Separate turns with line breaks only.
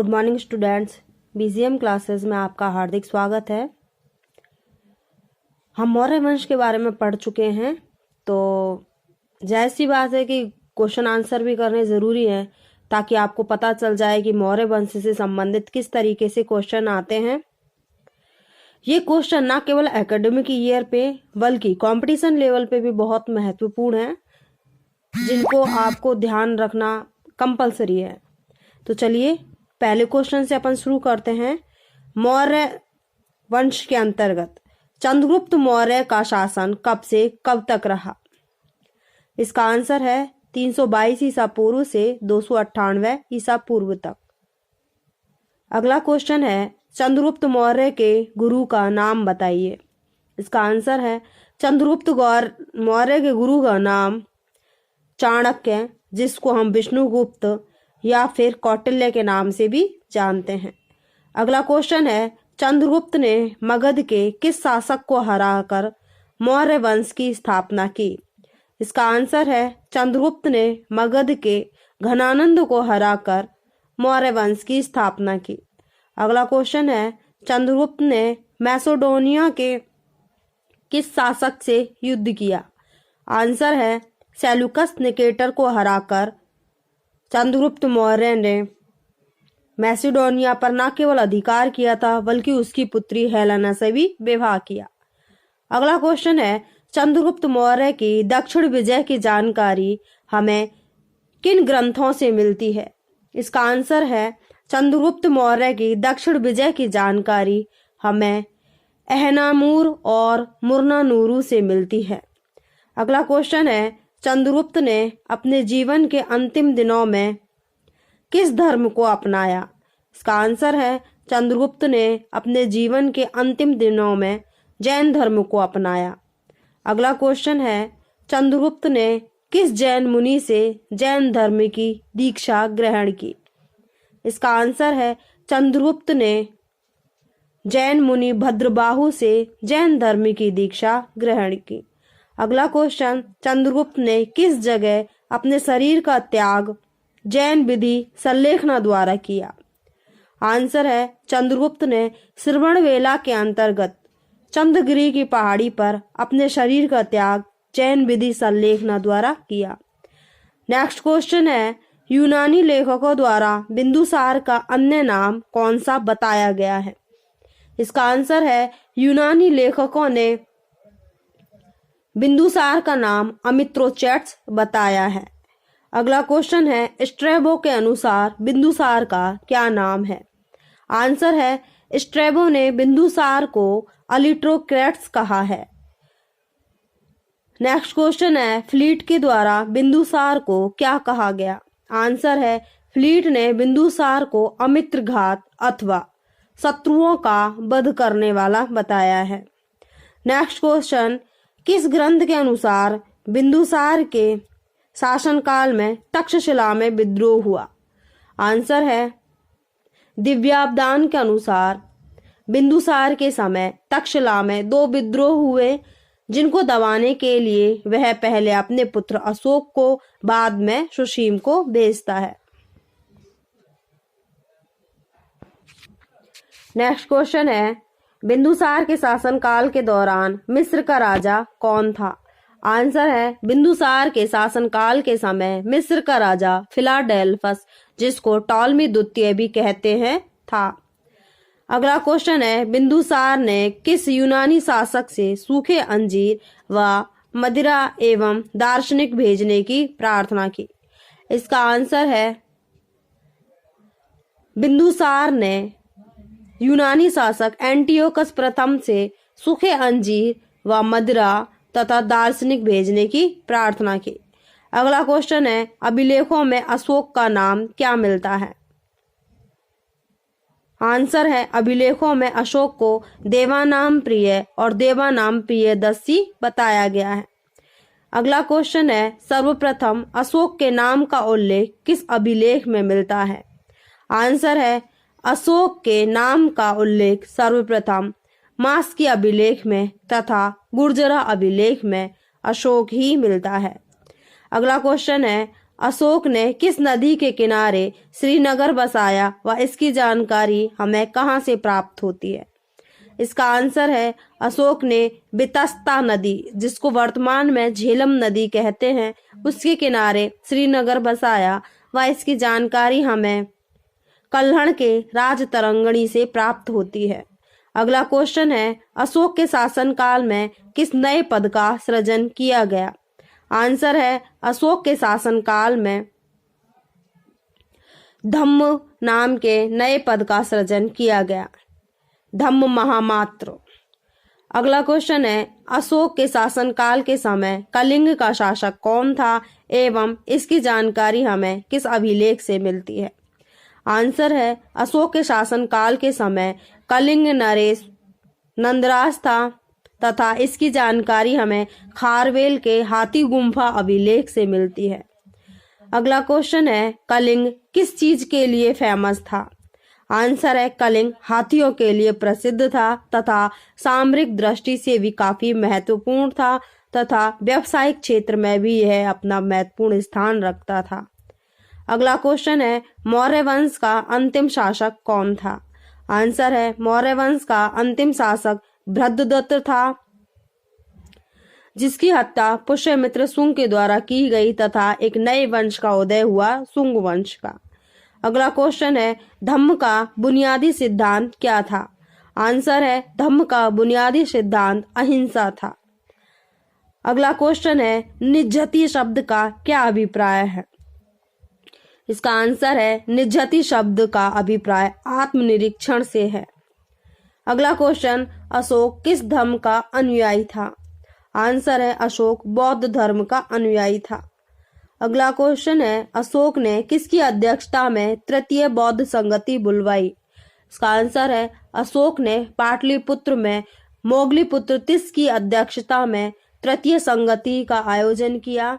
Good morning students, BGM classes में आपका हार्दिक स्वागत है। हम मौर्य वंश के बारे में पढ़ चुके हैं, तो जाहिर सी बात है कि क्वेश्चन आंसर भी करने ज़रूरी है ताकि आपको पता चल जाए कि मौर्य वंश से संबंधित किस तरीके से क्वेश्चन आते हैं। ये क्वेश्चन ना केवल एकेडमिक ईयर पे बल्कि कंपटीशन लेवल पे भी बहुत महत्वपूर्ण है, जिनको आपको ध्यान रखना कंपलसरी है। तो चलिए पहले क्वेश्चन से अपन शुरू करते हैं। मौर्य वंश के अंतर्गत चंद्रगुप्त मौर्य का शासन कब से कब तक रहा? इसका आंसर है 322 ईसा पूर्व से 298 ईसा पूर्व तक। अगला क्वेश्चन है चंद्रगुप्त मौर्य के गुरु का नाम बताइए। इसका आंसर है चंद्रगुप्त मौर्य के गुरु का नाम चाणक्य, जिसको हम विष्णुगुप्त या फिर कौटिल्य के नाम से भी जानते हैं। अगला क्वेश्चन है चंद्रगुप्त ने मगध के किस शासक को हराकर मौर्य वंश की स्थापना की? इसका आंसर है चंद्रगुप्त ने मगध के घनानंद को हराकर मौर्य वंश की स्थापना की। अगला क्वेश्चन है चंद्रगुप्त ने मैसेडोनिया के किस शासक से युद्ध किया? आंसर है सेल्यूकस निकेटर को हराकर चंद्रगुप्त मौर्य ने मैसेडोनिया पर न केवल अधिकार किया था बल्कि उसकी पुत्री हेलेना से भी विवाह किया। अगला क्वेश्चन है चंद्रगुप्त मौर्य की दक्षिण विजय की जानकारी हमें किन ग्रंथों से मिलती है? इसका आंसर है चंद्रगुप्त मौर्य की दक्षिण विजय की जानकारी हमें एहनामूर और मुर्नानूरू से मिलती है। अगला क्वेश्चन है चंद्रगुप्त ने अपने जीवन के अंतिम दिनों में किस धर्म को अपनाया? इसका आंसर है चंद्रगुप्त ने अपने जीवन के अंतिम दिनों में जैन धर्म को अपनाया। अगला क्वेश्चन है चंद्रगुप्त ने किस जैन मुनि से जैन धर्म की दीक्षा ग्रहण की? इसका आंसर है चंद्रगुप्त ने जैन मुनि भद्रबाहु से जैन धर्म की दीक्षा ग्रहण की। अगला क्वेश्चन चंद्रगुप्त ने किस जगह अपने शरीर का त्याग जैन विधि संलेखना द्वारा किया? आंसर है चंद्रगुप्त ने श्रवणबेला के अंतर्गत चंद्रगिरी की पहाड़ी पर अपने शरीर का त्याग जैन विधि संलेखना द्वारा किया। नेक्स्ट क्वेश्चन है यूनानी लेखकों द्वारा बिंदुसार का अन्य नाम कौन सा बताया गया है? इसका आंसर है यूनानी लेखकों ने बिंदुसार का नाम अमित्रोचैट्स बताया है। अगला क्वेश्चन है स्ट्रैबो के अनुसार बिंदुसार का क्या नाम है? आंसर है स्ट्रैबो ने बिंदुसार को अलिट्रोक्रेट्स कहा है। नेक्स्ट क्वेश्चन है फ्लीट के द्वारा बिंदुसार को क्या कहा गया? आंसर है फ्लीट ने बिंदुसार को अमित्रघात अथवा शत्रुओं का वध करने वाला बताया है। नेक्स्ट क्वेश्चन किस ग्रंथ के अनुसार बिंदुसार के शासनकाल में तक्षशिला में विद्रोह हुआ? आंसर है दिव्यावदान के अनुसार बिंदुसार के समय तक्षशिला में 2 विद्रोह हुए, जिनको दबाने के लिए वह पहले अपने पुत्र अशोक को बाद में सुसीम को भेजता है। नेक्स्ट क्वेश्चन है बिंदुसार के शासनकाल के दौरान मिस्र का राजा कौन था? आंसर है बिंदुसार के शासनकाल के समय मिस्र का राजा फिलाडेल्फस, जिसको टॉलमी द्वितीय भी कहते हैं, था। अगला क्वेश्चन है बिंदुसार ने किस यूनानी शासक से सूखे अंजीर व मदिरा एवं दार्शनिक भेजने की प्रार्थना की? इसका आंसर है बिंदुसार ने यूनानी शासक एंटियोकस प्रथम से सूखे अंजीर व मदिरा तथा दार्शनिक भेजने की प्रार्थना की। अगला क्वेश्चन है अभिलेखों में अशोक का नाम क्या मिलता है? आंसर है अभिलेखों में अशोक को देवानाम प्रिय और देवानाम प्रियदर्शी बताया गया है। अगला क्वेश्चन है सर्वप्रथम अशोक के नाम का उल्लेख किस अभिलेख में मिलता है? आंसर है अशोक के नाम का उल्लेख सर्वप्रथम मास्की अभिलेख में तथा गुर्जरा अभिलेख में अशोक ही मिलता है। अगला क्वेश्चन है अशोक ने किस नदी के किनारे श्रीनगर बसाया व इसकी जानकारी हमें कहाँ से प्राप्त होती है? इसका आंसर है अशोक ने बितस्ता नदी, जिसको वर्तमान में झेलम नदी कहते हैं, उसके किनारे श्रीनगर बसाया व इसकी जानकारी हमें कल्हण के राजतरंगिणी से प्राप्त होती है। अगला क्वेश्चन है अशोक के शासनकाल में किस नए पद का सृजन किया गया? आंसर है अशोक के शासनकाल में धम्म नाम के नए पद का सृजन किया गया, धम्म महामात्र। अगला क्वेश्चन है अशोक के शासनकाल के समय कलिंग का शासक कौन था एवं इसकी जानकारी हमें किस अभिलेख से मिलती है? आंसर है अशोक के शासनकाल के समय कलिंग नरेश नंदराज था तथा इसकी जानकारी हमें खारवेल के हाथी गुम्फा अभिलेख से मिलती है। अगला क्वेश्चन है कलिंग किस चीज के लिए फेमस था? आंसर है कलिंग हाथियों के लिए प्रसिद्ध था तथा सामरिक दृष्टि से भी काफी महत्वपूर्ण था तथा व्यावसायिक क्षेत्र में भी यह अपना महत्वपूर्ण स्थान रखता था। अगला क्वेश्चन है मौर्य वंश का अंतिम शासक कौन था? आंसर है मौर्य वंश का अंतिम शासक भद्रदत्त था, जिसकी हत्या पुष्यमित्र शुंग के द्वारा की गई तथा एक नए वंश का उदय हुआ, शुंग वंश का। अगला क्वेश्चन है धम्म का बुनियादी सिद्धांत क्या था? आंसर है धम्म का बुनियादी सिद्धांत अहिंसा था। अगला क्वेश्चन है निज्जति शब्द का क्या अभिप्राय है? इसका आंसर है निज्जति शब्द का अभिप्राय आत्मनिरीक्षण से है। अगला क्वेश्चन अशोक किस धर्म का अनुयायी था? आंसर है अशोक बौद्ध धर्म का अनुयायी था। अगला क्वेश्चन है अशोक ने किसकी अध्यक्षता में तृतीय बौद्ध संगति बुलवाई? इसका आंसर है अशोक ने पाटलिपुत्र में मोगलीपुत्र तीस की अध्यक्षता में तृतीय संगति का आयोजन किया